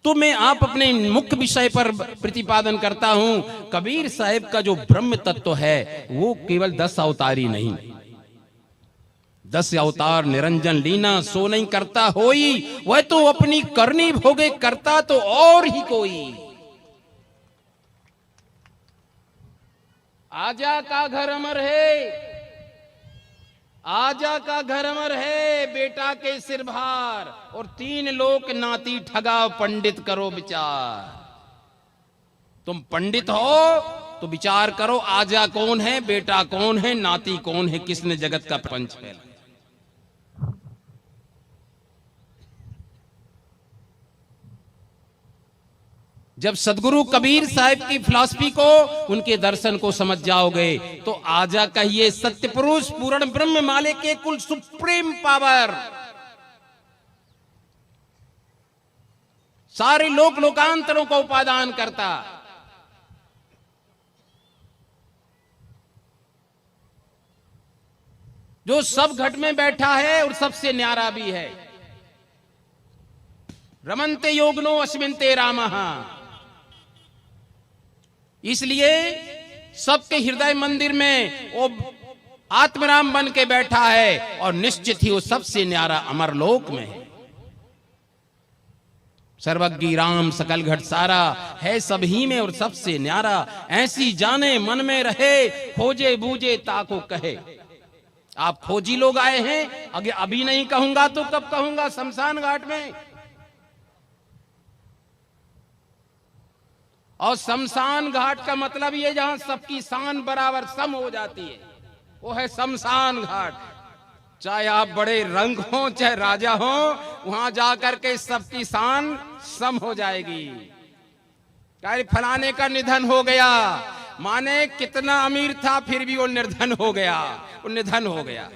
तो मैं आप अपने मुख्य विषय पर प्रतिपादन करता हूं। कबीर साहब का जो ब्रह्म तत्व है वो केवल 10 अवतारी नहीं, 10 अवतार निरंजन लीना सो नहीं करता होई, वह तो अपनी करनी भोगे करता तो और ही कोई। आजा का घर अमर है, आजा का घर अमर है, बेटा के सिर भार, और 3 लोक नाती ठगा पंडित करो विचार। तुम पंडित हो तो विचार करो, आजा कौन है, बेटा कौन है, नाती कौन है, किसने जगत का प्रपंच फैला। जब सदगुरु कबीर साहब की फिलॉसफी को, उनके दर्शन को समझ जाओगे तो आजा कहिए सत्य पुरुष पूर्ण ब्रह्म मालिक के कुल सुप्रीम पावर। सारे लोक लोकांतरों को उपादान करता, जो सब घट में बैठा है और सबसे न्यारा भी है। रमन्ते योगनो अस्मिन्ते रामः, इसलिए सबके हृदय मंदिर में वो आत्मराम बन के बैठा है, और निश्चित ही वो सबसे न्यारा अमर लोक में है। सर्वज्ञ राम सकल घट सारा है सभी में और सबसे न्यारा, ऐसी जाने मन में रहे, खोजे बूझे ताको कहे। आप खोजी लोग आए हैं, अगर अभी नहीं कहूंगा तो कब कहूंगा शमशान घाट में। और शमशान घाट का मतलब ये जहां सबकी शान बराबर सम हो जाती है, वो है शमशान घाट। चाहे आप बड़े रंग हो चाहे राजा हो, वहां जाकर के सबकी शान सम हो जाएगी। क्या फलाने का निधन हो गया, माने कितना अमीर था फिर भी वो निर्धन हो गया, वो निधन हो गया।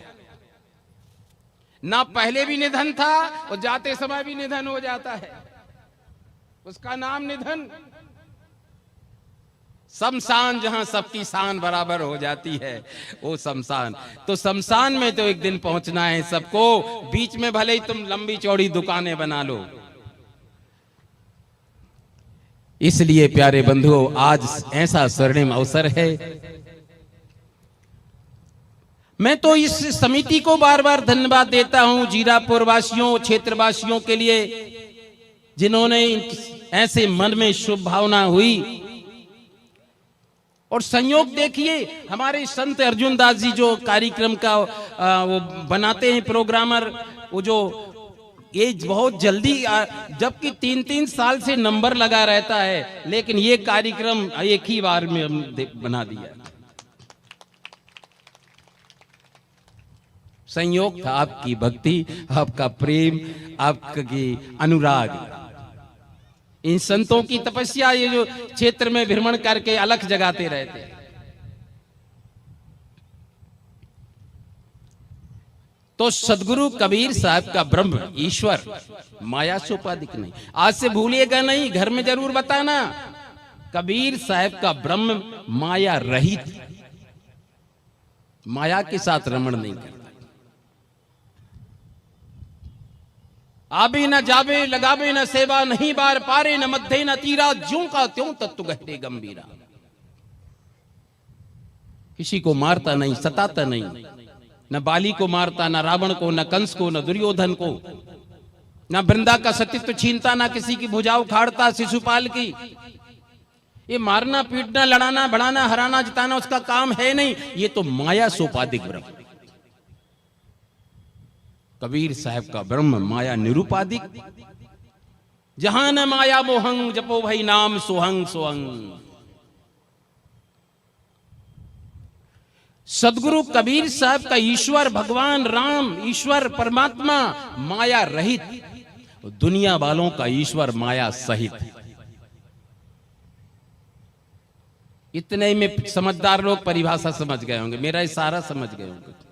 ना पहले भी निधन था और जाते समय भी निधन हो जाता है, उसका नाम निधन। शमशान जहां सबकी शान बराबर हो जाती है वो शमशान। तो शमशान में तो एक दिन पहुंचना है सबको, बीच में भले ही तुम लंबी चौड़ी दुकानें बना लो। इसलिए प्यारे बंधुओं, आज ऐसा स्वर्णिम अवसर है। मैं तो इस समिति को बार बार धन्यवाद देता हूं, जीरापुर वासियों क्षेत्रवासियों के लिए, जिन्होंने ऐसे मन में शुभ भावना हुई। और संयोग देखिए, हमारे संत अर्जुन दास जी जो कार्यक्रम का वो बनाते हैं प्रोग्रामर, वो जो ये बहुत जल्दी, जबकि 3-3 साल से नंबर लगा रहता है, लेकिन ये कार्यक्रम एक ही बार में हम बना दिया। संयोग था, आपकी भक्ति, आपका प्रेम, आपकी अनुराग, इन संतों की तपस्या, ये जो क्षेत्र में भ्रमण करके अलख जगाते रहते। तो सदगुरु कबीर साहब का ब्रह्म ईश्वर माया से उपाधिक नहीं। आज से भूलिएगा नहीं, घर में जरूर बताना, कबीर साहब का ब्रह्म माया रहित, माया के साथ रमण नहीं करता। आबे न जाबे लगाबे न सेवा, नहीं बार पारे न मध्य न तीरा, ज्यों का त्यों तत्व गहरे गंभीरा। किसी को मारता नहीं, सताता नहीं, न बाली को मारता, न रावण को, न कंस को, न दुर्योधन को, न वृंदा का सतीत्व छीनता, न किसी की भुजा उखाड़ता शिशुपाल की। ये मारना पीटना लड़ाना बढ़ाना हराना जिताना उसका काम है नहीं, ये तो माया सोपाधिक ब्रह्म। कबीर साहब का ब्रह्म माया निरुपाधिक, जहां न माया मोहंग जपो भाई नाम सोहंग सोहंग। सदगुरु कबीर साहब का ईश्वर भगवान राम, ईश्वर परमात्मा माया रहित, दुनिया वालों का ईश्वर माया सहित। इतने में समझदार लोग परिभाषा समझ गए होंगे, मेरा इशारा समझ गए होंगे।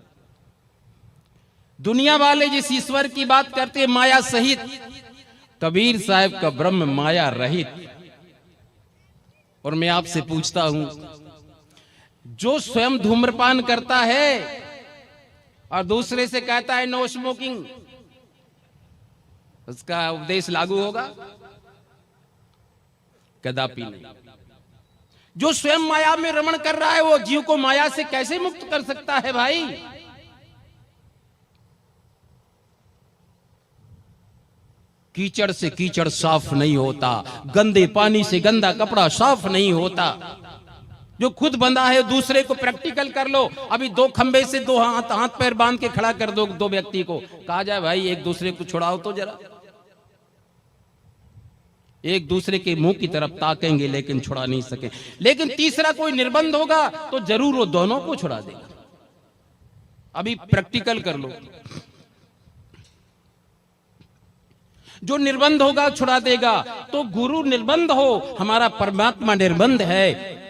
दुनिया वाले जिस ईश्वर की बात करते हैं माया सहित, कबीर साहब का ब्रह्म माया रहित। और मैं आपसे पूछता हूं, जो स्वयं धूम्रपान करता है और दूसरे से कहता है नो स्मोकिंग, उसका उपदेश लागू होगा? कदापि नहीं। जो स्वयं माया में रमण कर रहा है वो जीव को माया से कैसे मुक्त कर सकता है भाई? कीचड़ से कीचड़ साफ नहीं होता, गंदे पानी से गंदा कपड़ा साफ नहीं होता। जो खुद बंधा है दूसरे को प्रैक्टिकल कर लो। अभी दो खंबे से दो हाथ पैर बांध के खड़ा कर दो दो व्यक्ति को, कहा जाए भाई एक दूसरे को छुड़ाओ तो जरा, एक दूसरे के मुंह की तरफ ताकेंगे लेकिन छुड़ा नहीं सके। लेकिन तीसरा कोई निर्बंध होगा तो जरूर वो दोनों को छुड़ा देगा। अभी प्रैक्टिकल कर लो, जो निर्बंध होगा छुड़ा देगा। तो गुरु निर्बंध हो, हमारा परमात्मा निर्बंध है,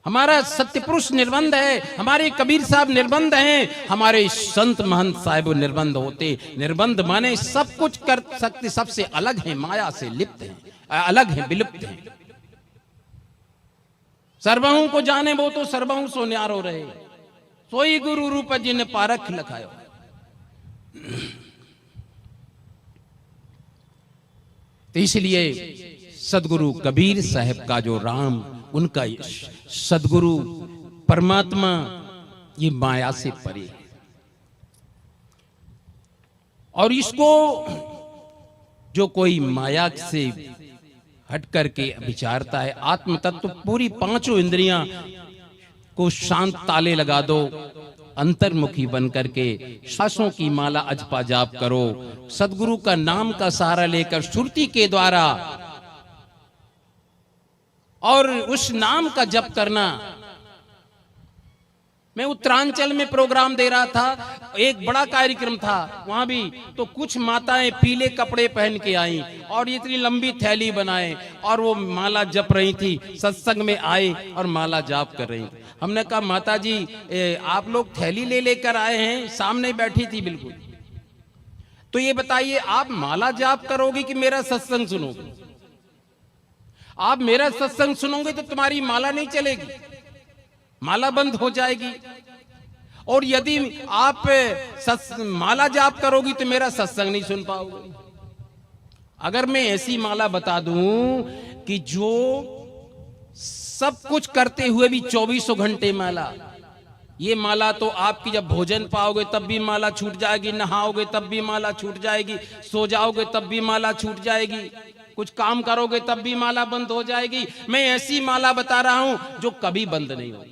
हमारा सत्य पुरुष निर्बंध है, हमारे कबीर साहब निर्बंध हैं, हमारे संत महंत साहिब निर्बंध होते। निर्बंध माने सब कुछ कर सकते, सबसे अलग हैं, माया से लिप्त हैं, अलग हैं, विलुप्त हैं। सर्वहु को जाने वो तो सर्वहु सो न्यारो रहे, सोई गुरु रूप जिन पारख लखायो। तो इसलिए सदगुरु कबीर साहब का जो राम, उनका सदगुरु परमात्मा ये माया से परे है। और इसको जो कोई माया से हट करके विचारता है, आत्म तत्व पूरी पांचों इंद्रियां को शांत ताले लगा दो, अंतर्मुखी बन करके श्वासों की माला अजपा जाप करो, सदगुरु का नाम का सहारा लेकर सुरती के द्वारा और उस नाम का जप करना। मैं उत्तरांचल में प्रोग्राम दे रहा था, एक बड़ा कार्यक्रम था वहां भी, तो कुछ माताएं पीले कपड़े पहन के आई और इतनी लंबी थैली बनाए और वो माला जप रही थी, सत्संग में आए और माला जाप कर रही थी। हमने कहा माता जी आप लोग थैली ले लेकर आए हैं? सामने बैठी थी बिल्कुल। तो ये बताइए आप माला जाप करोगे कि मेरा सत्संग सुनोगे? आप मेरा सत्संग सुनोगे तो तुम्हारी माला नहीं चलेगी, माला बंद हो जाएगी। और यदि आप माला जाप करोगी तो मेरा सत्संग नहीं सुन पाओगे। अगर मैं ऐसी माला बता दूं कि जो सब कुछ करते हुए भी 24 घंटे माला, ये माला तो आपकी जब भोजन पाओगे तब भी माला छूट जाएगी, नहाओगे तब भी माला छूट जाएगी, सो जाओगे तब भी माला छूट जाएगी, कुछ काम करोगे तब भी माला बंद हो जाएगी। मैं ऐसी माला बता रहा हूं जो कभी बंद नहीं होगी।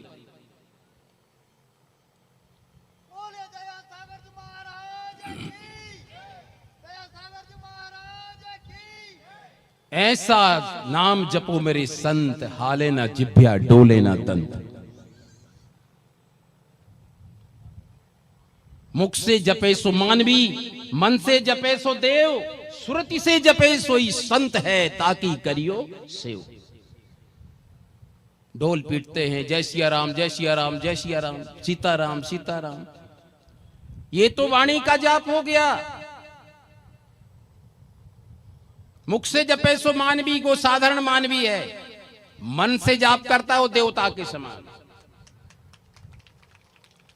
ऐसा नाम जपो मेरे संत, हाले ना जिभ्या डोले ना दंत। मुख से जपे सो मानवी, मन से जपे सो देव, सुरति से जपे सोई संत है, ताकि करियो सेव। ढोल पीटते हैं जय सिया राम जय सिया राम जय सिया राम, सीताराम सीताराम, ये तो वाणी का जाप हो गया। मुख से जपे सो मानवी, को साधारण मानवी है, मन से जाप करता है वो देवता के समान।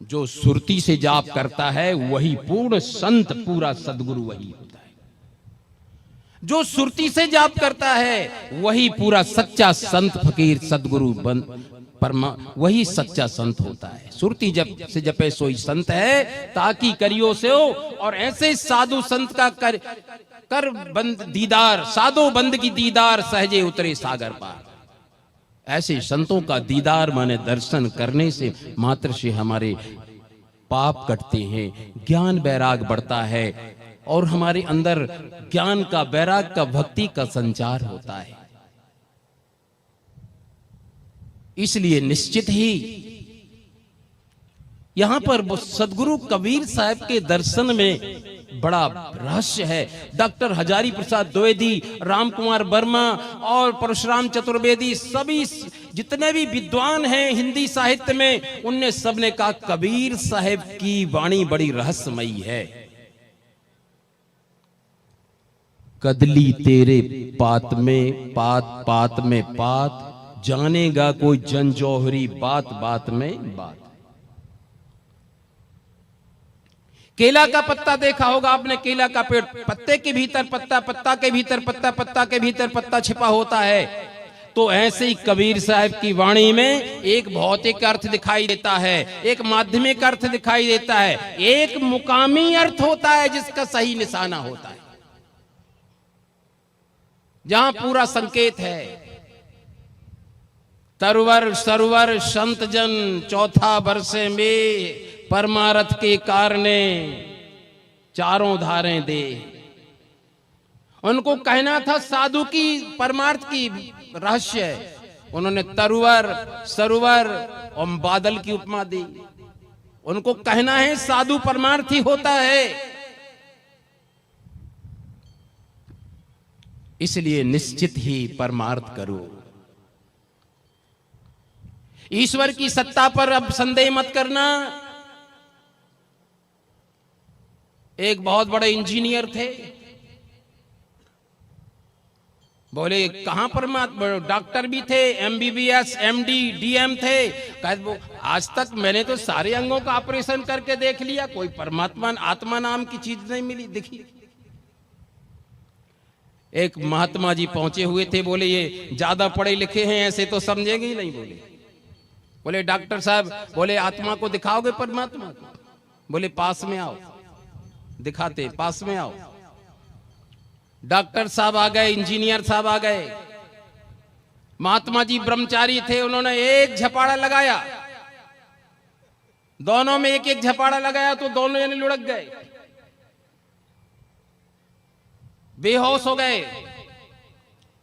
जो सुरती से जाप करता है वही पूर्ण संत, पूरा सदगुरु वही होता है। जो सुरती से जाप करता है वही पूरा सच्चा संत, फकीर, सदगुरु परमा, वही सच्चा संत होता है। सुरती जप से जपे सोई संत है, ताकि करियो से हो। और ऐसे साधु संत का कर बंद दीदार, साधो बंद की दीदार, सहजे उतरे सागर पार। ऐसे संतों का दीदार माने दर्शन करने से मात्र से हमारे पाप कटते हैं, ज्ञान वैराग बढ़ता है और हमारे अंदर ज्ञान का, वैराग का, भक्ति का संचार होता है। इसलिए निश्चित ही यहां पर सदगुरु कबीर साहब के दर्शन में बड़ा रहस्य है। डॉक्टर हजारी प्रसाद द्विवेदी, राम कुमार वर्मा और परशुराम चतुर्वेदी, सभी जितने भी विद्वान हैं हिंदी साहित्य में, उनने सबने कहा कबीर साहब की वाणी बड़ी रहस्यमयी है। कदली तेरे पात में पात, पात में पात, जानेगा कोई जन जौहरी, बात बात में बात। केला का पत्ता देखा होगा आपने, केला का पेड़, पत्ते के भीतर पत्ता, पत्ता के भीतर पत्ता, पत्ता के भीतर पत्ता छिपा होता है। तो ऐसे ही कबीर साहब की वाणी में एक भौतिक अर्थ दिखाई देता है, एक माध्यमिक अर्थ दिखाई देता है, एक मुकामी अर्थ होता है जिसका सही निशाना होता है, जहां पूरा संकेत है। तरवर सरोवर संत जन चौथा वर्षे में, परमारथ के कारणे चारों धारें दे। उनको कहना था साधु की परमार्थ की रहस्य है, उन्होंने तरवर सरोवर और बादल की उपमा दी। उनको कहना है साधु परमार्थी होता है। इसलिए निश्चित ही परमार्थ करो। ईश्वर की सत्ता पर अब संदेह मत करना। एक बहुत बड़े इंजीनियर थे, बोले कहां परमात्मा, डॉक्टर भी थे, एमबीबीएस एमडी डीएम थे। कहते आज तक मैंने तो सारे अंगों का ऑपरेशन करके देख लिया, कोई परमात्मा आत्मा नाम की चीज नहीं मिली, दिखी। एक महात्मा जी पहुंचे हुए थे, बोले ये ज्यादा पढ़े लिखे हैं, ऐसे तो समझेंगे ही नहीं। बोले डॉक्टर साहब, बोले आत्मा को दिखाओगे परमात्मा को? बोले पास में आओ, दिखाते, पास में आओ। डॉक्टर साहब आ गए, इंजीनियर साहब आ गए। महात्मा जी ब्रह्मचारी थे, उन्होंने एक झपाड़ा लगाया, दोनों में एक एक झपाड़ा लगाया तो दोनों जने लुढ़क गए, बेहोश हो गए।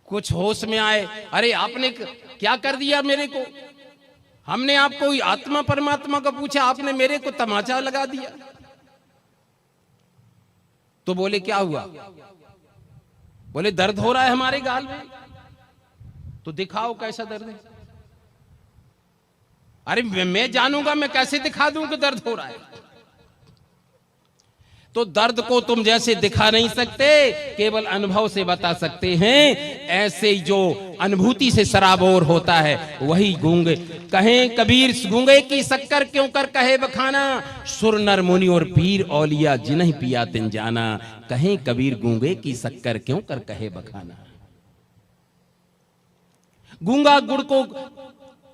कुछ होश में आए, अरे आपने क्या कर दिया मेरे को? हमने आपको आत्मा परमात्मा का पूछा, आपने मेरे को तमाचा लगा दिया। तो बोले क्या हुआ? बोले दर्द हो रहा है हमारे गाल में। तो दिखाओ कैसा दर्द है। अरे मैं जानूंगा, मैं कैसे दिखा दूं कि दर्द हो रहा है? तो दर्द को तुम जैसे दिखा नहीं सकते, केवल अनुभव से बता सकते हैं। ऐसे जो अनुभूति से सराबोर होता है वही गूंगे। कहें कबीर गूंगे की शक्कर क्यों कर कहे बखाना, सुर नर मुनि और पीर औलिया जिन्हीं पिया तिन जाना। कहें कबीर गूंगे की शक्कर क्यों कर कहे बखाना। गूंगा गुड़ को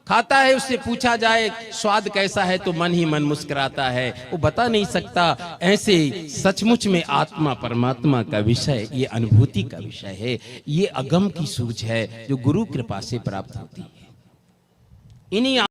खाता है, उससे पूछा जाए स्वाद कैसा है तो मन ही मन मुस्कुराता है, वो बता नहीं सकता। ऐसे सचमुच में आत्मा परमात्मा का विषय ये अनुभूति का विषय है, ये अगम की सूझ है जो गुरु कृपा से प्राप्त होती है। इन्हीं